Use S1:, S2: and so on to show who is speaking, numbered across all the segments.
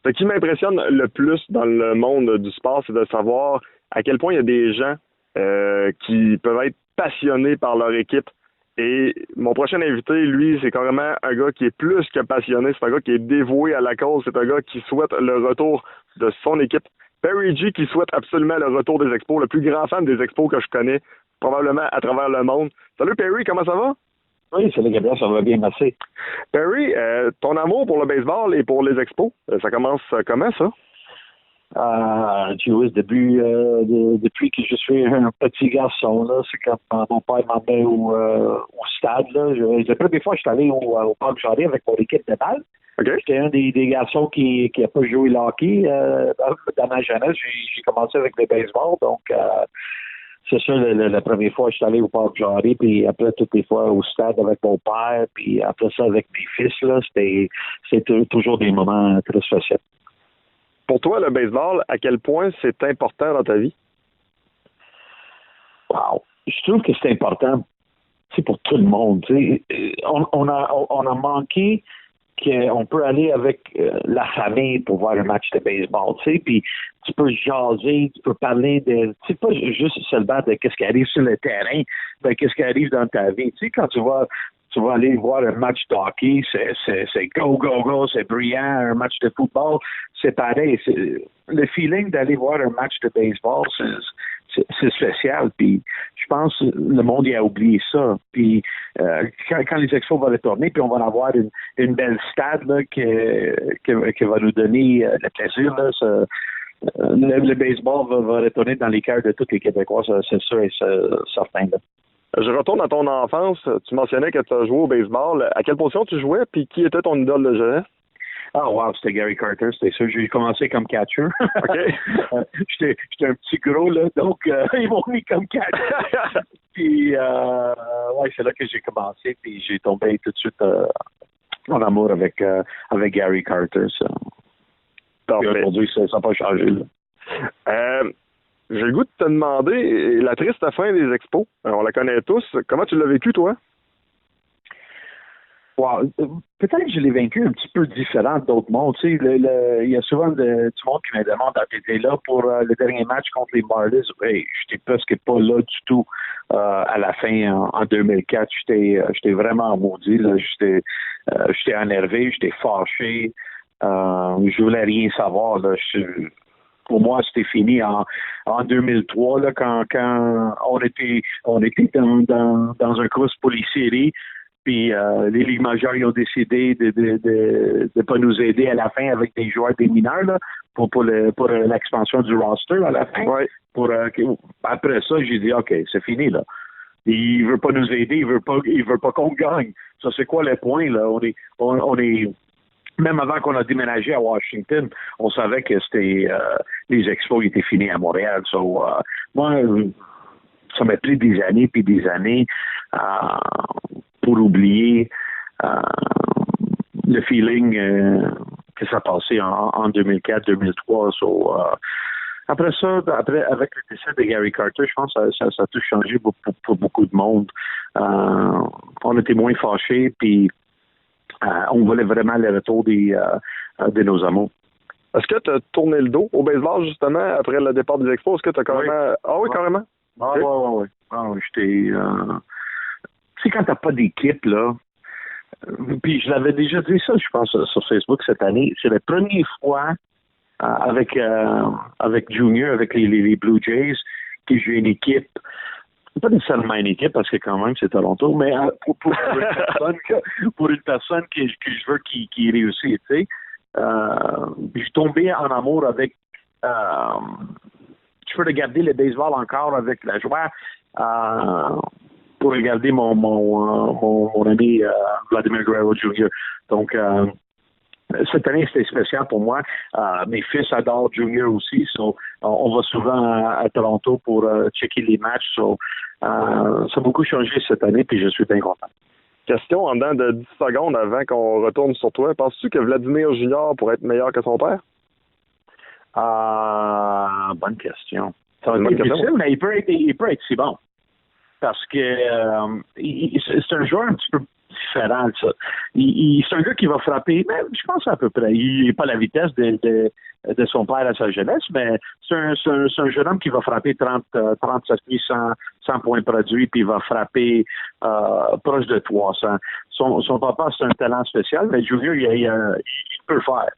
S1: Ce qui m'impressionne le plus dans le monde du sport, c'est de savoir à quel point il y a des gens qui peuvent être passionnés par leur équipe. Et mon prochain invité, lui, c'est carrément un gars qui est plus que passionné. C'est un gars qui est dévoué à la cause. C'est un gars qui souhaite le retour de son équipe. Perry G qui souhaite absolument le retour des Expos, le plus grand fan des Expos que je connais, probablement à travers le monde. Salut Perry, comment ça va?
S2: Oui, salut Gabriel, ça va bien, merci.
S1: Perry, ton amour pour le baseball et pour les Expos, ça commence comment ça?
S2: Depuis que je suis un petit garçon, là, c'est quand mon père m'emmenait au stade. Là. La première fois que je suis allé au Parc Jarry avec mon équipe de balle.
S1: Okay.
S2: J'étais un des garçons qui n'a pas joué le hockey dans ma jeunesse. J'ai commencé avec le baseball, donc c'est ça, la première fois que je suis allé au Parc Jarry, puis après toutes les fois au stade avec mon père, puis après ça avec mes fils, là, c'était toujours des moments très spéciaux.
S1: Pour toi, le baseball, à quel point c'est important dans ta vie?
S2: Wow. Je trouve que c'est important pour tout le monde. On a manqué qu'on peut aller avec la famille pour voir un match de baseball. Puis tu peux jaser, tu peux parler de... C'est pas juste seulement de qu'est-ce qui arrive sur le terrain, mais qu'est-ce qui arrive dans ta vie. Quand tu vas aller voir un match de hockey, c'est go, go, go, c'est brillant. Un match de football, c'est pareil. Le feeling d'aller voir un match de baseball, c'est spécial. Puis je pense que le monde y a oublié ça. Puis quand les Expos vont retourner, puis on va avoir une belle stade là, qui va nous donner le plaisir. Là, le baseball va retourner dans les cœurs de tous les Québécois, c'est sûr et certain. Là.
S1: Je retourne à ton enfance. Tu mentionnais que tu as joué au baseball. À quelle position tu jouais, puis qui était ton idole de jeunesse?
S2: Ah, wow, c'était Gary Carter, c'était ça. J'ai commencé comme catcher.
S1: OK.
S2: J'étais un petit gros, là, donc ils m'ont mis comme catcher. Puis, ouais, c'est là que j'ai commencé, puis j'ai tombé tout de suite en amour avec Gary Carter. Ça. Puis aujourd'hui, ça n'a pas changé, là.
S1: J'ai le goût de te demander, la triste fin des Expos, on la connaît tous. Comment tu l'as vécu, toi?
S2: Wow. Peut-être que je l'ai vaincu un petit peu différent d'autres mondes. Tu sais, il y a souvent du monde qui me demande t'étais là pour le dernier match contre les Marlins. Hey, j'étais presque pas là du tout à la fin en 2004. J'étais vraiment maudit. Là. J'étais énervé, j'étais fâché. Je voulais rien savoir. Là. Pour moi, c'était fini en 2003 là, quand on était dans un course pour les séries. Puis les ligues majeures ils ont décidé de pas nous aider à la fin avec des joueurs des mineurs là, pour l'expansion du roster à la fin.
S1: Ouais.
S2: Après ça, j'ai dit OK, c'est fini là. Il veut pas nous aider, il veut pas qu'on gagne. Ça c'est quoi le point là? On est même avant qu'on a déménagé à Washington, on savait que c'était les Expos étaient finis à Montréal. So, moi, ça m'a pris des années puis des années pour oublier le feeling que ça passait en 2004-2003. So, après ça, avec le décès de Gary Carter, je pense que ça a tout changé pour beaucoup de monde. On était moins fâchés, puis on voulait vraiment le retour de nos amours.
S1: Est-ce que tu as tourné le dos au baseball, justement, après le départ des Expos? Est-ce que tu as carrément...
S2: Oui.
S1: Ah oui, carrément?
S2: Ah oui. J'étais... Tu sais, quand t'as pas d'équipe, là, puis je l'avais déjà dit ça, je pense, sur Facebook cette année, c'est la première fois avec Junior, avec les Blue Jays, que j'ai une équipe, pas nécessairement une équipe, parce que quand même, c'est Toronto, mais pour une personne que je veux qui réussisse, tu sais. Je suis tombé en amour avec... je peux regarder le baseball encore avec la joie pour regarder mon ami Vladimir Guerrero Jr. Donc, cette année, c'était spécial pour moi. Mes fils adorent Junior aussi. So, on va souvent à Toronto pour checker les matchs. So, ça a beaucoup changé cette année, puis je suis bien content.
S1: Question en dedans de 10 secondes avant qu'on retourne sur toi. Penses-tu que Vladimir Junior pourrait être meilleur que son père?
S2: Bonne question. Ça va être difficile, mais il peut être si bon. Parce que c'est un joueur un petit peu... différent, ça. C'est un gars qui va frapper, mais je pense à peu près. Il n'est pas la vitesse de son père à sa jeunesse, mais c'est un jeune homme qui va frapper 37 100 points produits, puis il va frapper proche de 300. Son papa, c'est un talent spécial, mais Junior, il peut le faire.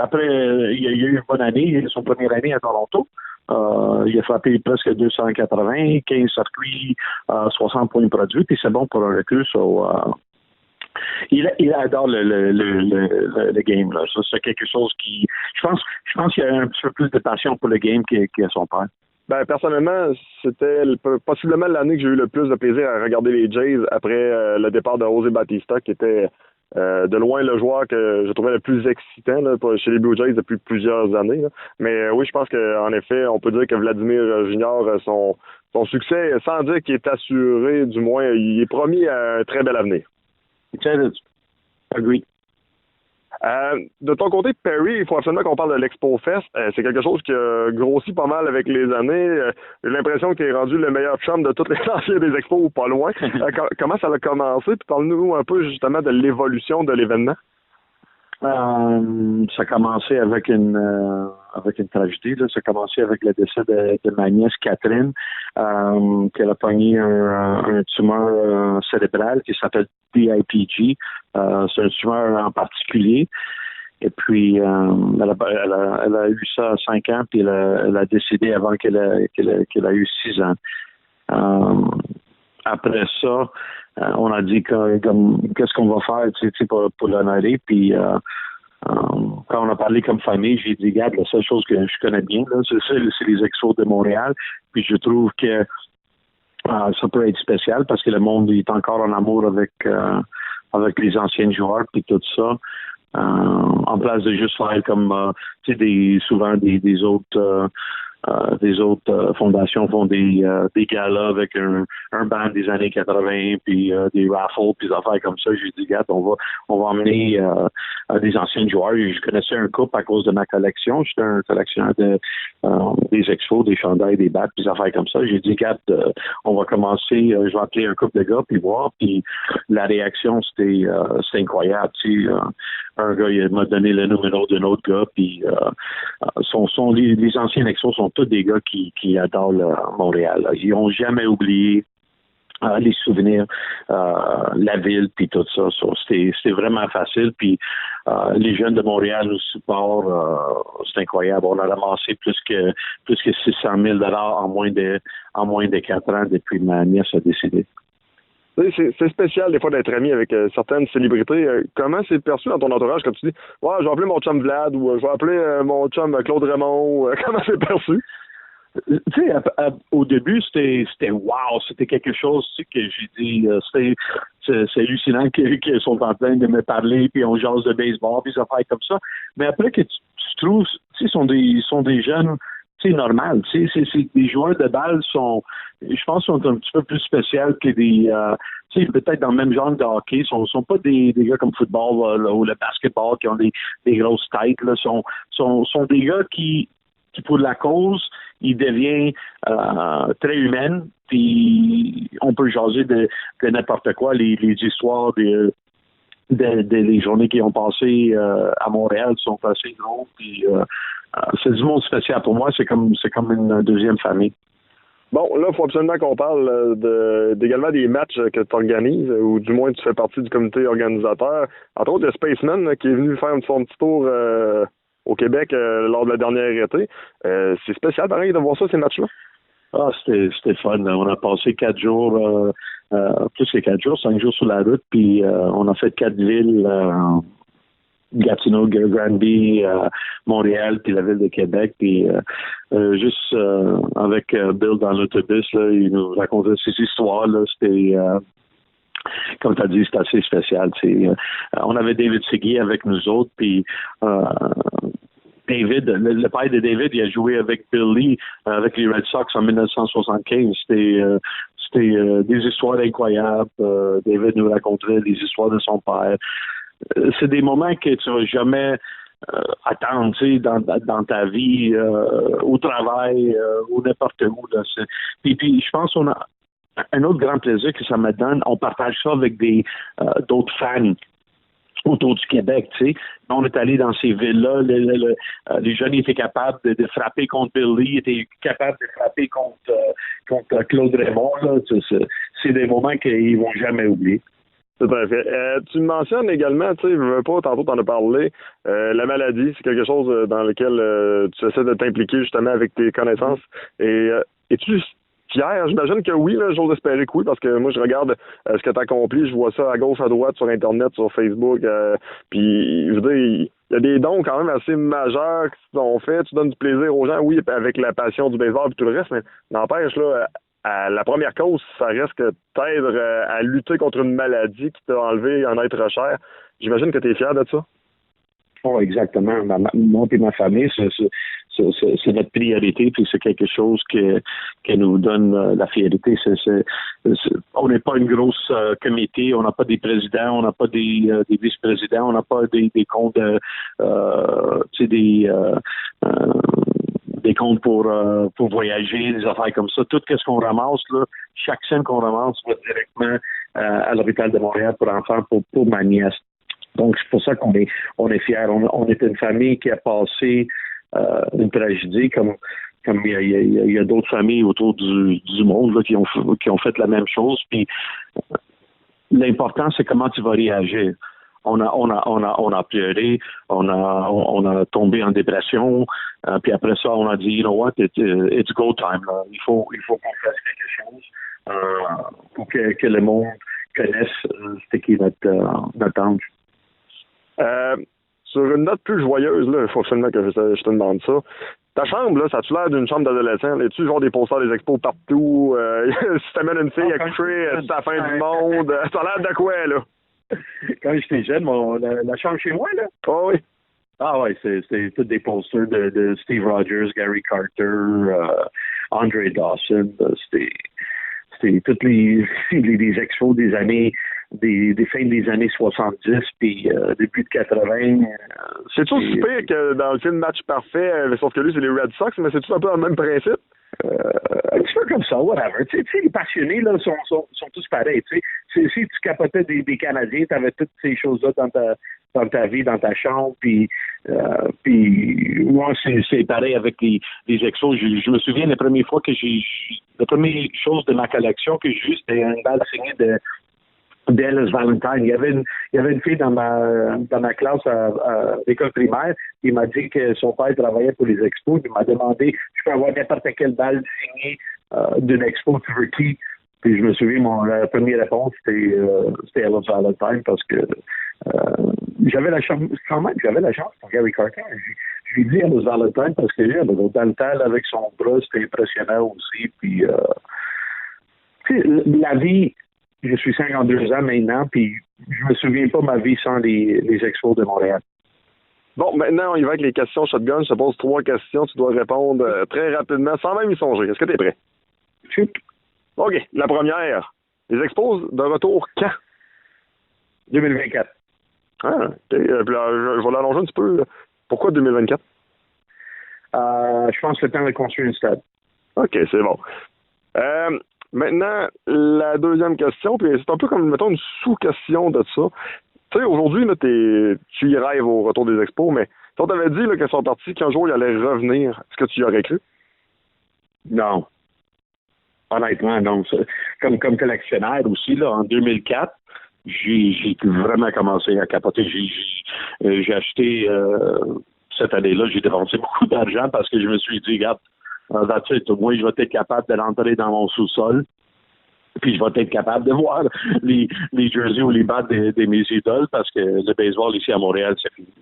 S2: Après, il a eu une bonne année, son première année à Toronto. Il a frappé presque 280, 15 circuits, 60 points produits, puis c'est bon pour un recrue. Il adore le game. Là. Ça, c'est quelque chose qui... Je pense qu'il y a un petit peu plus de passion pour le game qu'à son père.
S1: Ben, personnellement, c'était possiblement l'année que j'ai eu le plus de plaisir à regarder les Jays après le départ de José Bautista, qui était de loin le joueur que je trouvais le plus excitant là, chez les Blue Jays depuis plusieurs années. Là. Mais oui, je pense qu'en effet, on peut dire que Vladimir Junior, son succès, sans dire qu'il est assuré, du moins, il est promis à un très bel avenir.
S2: Agree.
S1: De ton côté, Perry, il faut absolument qu'on parle de l'Expo Fest. C'est quelque chose qui a grossi pas mal avec les années. J'ai l'impression qu'il est rendu le meilleur chum de tous les anciens des expos ou pas loin. Comment ça a commencé? Puis parle-nous un peu justement de l'évolution de l'événement.
S2: Ça a commencé avec une tragédie. Là. Ça a commencé avec le décès de ma nièce Catherine, qu'elle a pogné un tumeur cérébral qui s'appelle DIPG. C'est un tumeur en particulier. Et puis, elle a eu ça à 5 ans, puis elle a décédé avant qu'elle a eu 6 ans. Après ça, on a dit qu'est-ce qu'on va faire pour l'honorer. Puis quand on a parlé comme famille, j'ai dit, regarde, la seule chose que je connais bien, là, c'est les Expos de Montréal. Puis je trouve que ça peut être spécial parce que le monde est encore en amour avec les anciens joueurs puis tout ça. En place de juste faire comme souvent des autres fondations font des galas avec un band des années 80 puis des raffles puis des affaires comme ça. J'ai dit, regarde, on va emmener des anciens joueurs. Je connaissais un couple à cause de ma collection. J'étais un collectionneur des expos, des chandails, des battes, puis des affaires comme ça. J'ai dit, regarde, on va commencer. Je vais appeler un couple de gars puis voir. Puis la réaction, c'était incroyable. Un gars, il m'a donné le numéro d'un autre gars. Puis les anciens expos sont tous des gars qui adorent Montréal. Là. Ils n'ont jamais oublié les souvenirs, la ville, puis tout ça. C'était vraiment facile. Puis les jeunes de Montréal nous supportent. C'est incroyable. On a ramassé plus que 600 000 $ en moins de 4 ans depuis ma nièce a décédé.
S1: C'est spécial des fois d'être ami avec certaines célébrités. Comment c'est perçu dans ton entourage quand tu dis « Ouais, je vais appeler mon chum Vlad » ou « Je vais appeler mon chum Claude Raymond » comment c'est perçu?
S2: Tu sais, au début, c'était wow, c'était quelque chose que j'ai dit, c'est hallucinant qu'ils sont en train de me parler, puis on jase de baseball, puis ça fait comme ça. Mais après que tu trouves, tu sais, sont des jeunes, tu sais, normal, tu sais, c'est des joueurs de balle je pense, sont un petit peu plus spéciaux que des, tu sais, peut-être dans le même genre de hockey, sont pas des gars comme football là, ou le basketball qui ont des grosses têtes, là, sont des gars qui pour la cause, il devient très humaine, puis on peut jaser de n'importe quoi, les histoires des journées qui ont passé à Montréal sont assez drôles, puis c'est du monde spécial pour moi, c'est comme une deuxième famille.
S1: Bon, là, il faut absolument qu'on parle également des matchs que tu organises, ou du moins tu fais partie du comité organisateur. Entre autres, le Spaceman là, qui est venu faire son petit tour au Québec lors de la dernière été. C'est spécial, pareil, de voir ça, ces matchs-là?
S2: Ah, c'était fun. On a passé 4 jours, plus que 4 jours, 5 jours sur la route, puis on a fait 4 villes, Gatineau, Granby, Montréal, puis la ville de Québec, puis juste avec Bill dans l'autobus, là, il nous racontait ces histoires, là, c'était... comme tu as dit, c'est assez spécial. On avait David Segui avec nous autres, puis David, le père de David, il a joué avec Bill Lee, avec les Red Sox en 1975. C'était des histoires incroyables. David nous racontait des histoires de son père. C'est des moments que tu vas jamais attendre, tu sais, dans ta vie, au travail, ou n'importe où. Là. Puis je pense qu'on a un autre grand plaisir que ça me donne, on partage ça avec d'autres fans autour du Québec, tu sais. On est allé dans ces villes-là, les jeunes étaient capables de frapper contre Billy, étaient capables de frapper contre Claude Raymond, là. C'est des moments qu'ils vont jamais oublier.
S1: Tout à fait. Tu me mentionnes également, tu sais, je veux pas, tantôt t'en as parlé, la maladie, c'est quelque chose dans lequel tu essaies de t'impliquer justement avec tes connaissances. Et es-tu fier? J'imagine que oui, là, j'ose espérer que oui, parce que moi, je regarde ce que tu as accompli, je vois ça à gauche, à droite, sur Internet, sur Facebook, puis je veux dire, il y a des dons quand même assez majeurs qui sont faits, tu donnes du plaisir aux gens, oui, avec la passion du baseball et tout le reste, mais n'empêche, là, à la première cause, ça reste que t'aides à lutter contre une maladie qui t'a enlevé un être cher. J'imagine que tu es fier de ça.
S2: Oh, exactement. Moi et ma famille, c'est notre priorité, puis c'est quelque chose qui nous donne la fierté. On n'est pas une grosse comité, on n'a pas des présidents, on n'a pas des vice-présidents, on n'a pas des comptes, des comptes pour voyager, des affaires comme ça. Tout ce qu'on ramasse, là, chaque scène qu'on ramasse va directement à l'hôpital de Montréal pour enfants, pour ma nièce. Donc, c'est pour ça qu'on est fiers. On est une famille qui a passé une tragédie comme il y a d'autres familles autour du monde là, qui ont fait la même chose. Puis l'important, c'est comment tu vas réagir. On a pleuré, on a tombé en dépression, puis après ça, on a dit, you know what, it's go time. Là. Il faut qu'on fasse quelque chose pour que le monde connaisse c'était qui notre ange.
S1: Sur une note plus joyeuse, là, il faut absolument que je te demande ça. Ta chambre, là, ça a-tu l'air d'une chambre d'adolescent? Es-tu genre des posters des expos partout? Si t'amènes une fille à coucher, c'est la fin du monde. Ça a l'air de quoi, là?
S2: Quand j'étais jeune, la chambre chez moi, là?
S1: Oh oui.
S2: Ah ouais, c'est tous des posters de Steve Rogers, Gary Carter, Andre Dawson. C'était toutes les expos des années, des fins des années 70 puis début de 80.
S1: C'est-tu aussi pire que dans le film Match Parfait, sauf que lui, c'est les Red Sox, mais c'est-tu un peu le même principe?
S2: Un petit peu comme ça, whatever. Tu sais, les passionnés là, sont tous pareils. Tu sais, si tu capotais des Canadiens, tu avais toutes ces choses-là dans ta vie, dans ta chambre. Puis moi, c'est pareil avec les expos. Je me souviens la première chose de ma collection que j'ai vue, c'était une balle signée d'Ellis Valentine. Il y avait une fille dans ma classe à l'école primaire qui m'a dit que son père travaillait pour les expos. Il m'a demandé je peux avoir n'importe quelle balle signée d'une expo, tu veux qui? Puis je me souviens, la première réponse c'était Ellis Valentine parce que j'avais la chance pour Gary Carter. Je lui ai dit Ellis Valentine parce que dans le temps, avec son bras, c'était impressionnant aussi. Puis la vie. Je suis 52 ans maintenant, puis je me souviens pas ma vie sans les expos de Montréal.
S1: Bon, maintenant, on y va avec les questions shotgun. Je te pose 3 questions. Tu dois répondre très rapidement, sans même y songer. Est-ce que tu es prêt?
S2: Chut.
S1: OK. La première. Les expos de retour quand?
S2: 2024.
S1: Ah, OK. Puis là, je vais l'allonger un petit peu. Pourquoi 2024?
S2: Je pense que c'est le temps de construire une stade.
S1: OK, c'est bon. Maintenant, la deuxième question, puis c'est un peu comme, mettons, une sous-question de ça. Tu sais, aujourd'hui, là, tu y rêves au retour des expos, mais si on t'avait dit là, qu'ils sont partis, qu'un jour, ils allaient revenir, est-ce que tu y aurais cru?
S2: Non. Honnêtement, non. Comme collectionneur aussi, là, en 2004, j'ai vraiment commencé à capoter. J'ai acheté, cette année-là, j'ai dépensé beaucoup d'argent parce que je me suis dit, regarde, moi, je vais être capable de rentrer dans mon sous-sol, puis je vais être capable de voir les jerseys ou les battes de mes idoles, parce que le baseball ici à Montréal, c'est fini.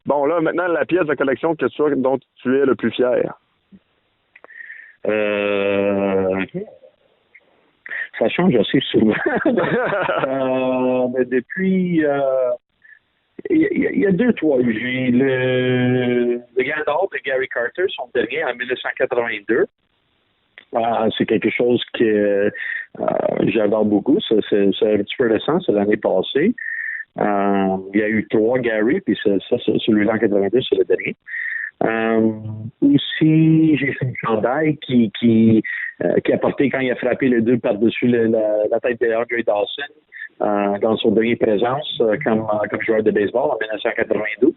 S1: Bon, là, maintenant, la pièce de collection que tu as, dont tu es le plus fier.
S2: Ça change assez souvent. Mais depuis... Il y a 2-3. J'ai le Gandalf de Gary Carter, son dernier, en 1982. C'est quelque chose que j'adore beaucoup. C'est un petit peu récent, c'est l'année passée. Il y a eu 3 Gary, puis celui-là en 82, c'est le dernier. Aussi, j'ai fait une chandail qui a porté quand il a frappé les deux par-dessus la tête de Andre Dawson dans son dernier présence comme joueur de baseball en 1992.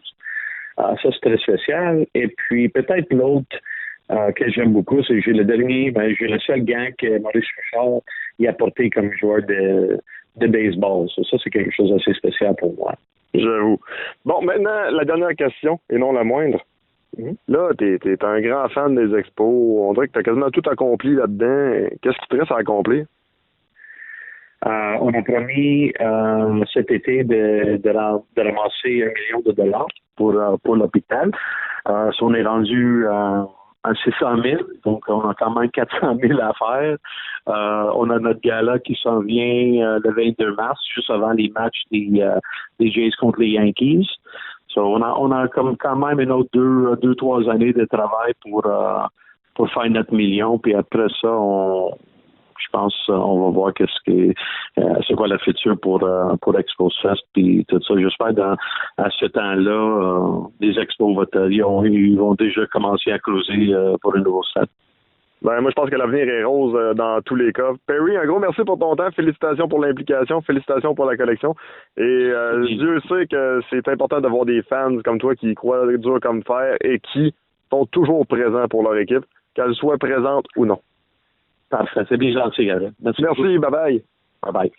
S2: Ça, c'est très spécial. Et puis, peut-être l'autre que j'aime beaucoup, c'est j'ai le seul gant que Maurice Richard y a porté comme joueur de baseball. Ça, c'est quelque chose d'assez spécial pour moi.
S1: J'avoue. Bon, maintenant, la dernière question, et non la moindre. Là, t'es un grand fan des expos. On dirait que t'as quasiment tout accompli là-dedans. Qu'est-ce qui te reste à accomplir?
S2: On a promis cet été de ramasser $1 million pour l'hôpital. On est rendu à 600 000, donc on a quand même 400 000 à faire. On a notre gala qui s'en vient le 22 mars, juste avant les matchs des Jays contre les Yankees. On a quand même une autre 2-3 années de travail pour faire notre million, puis après ça, je pense on va voir c'est quoi le futur pour Expos Fest puis tout ça. J'espère à ce temps-là, les Expos ils vont déjà commencer à creuser pour un nouveau stade.
S1: Ben, moi, je pense que l'avenir est rose dans tous les cas. Perry, un gros merci pour ton temps. Félicitations pour l'implication. Félicitations pour la collection. Et Dieu sait que c'est important d'avoir des fans comme toi qui croient dur comme fer et qui sont toujours présents pour leur équipe, qu'elle soit présente ou non.
S2: Parfait. C'est bien gentil, Gary.
S1: Merci. Bye-bye.
S2: Bye-bye.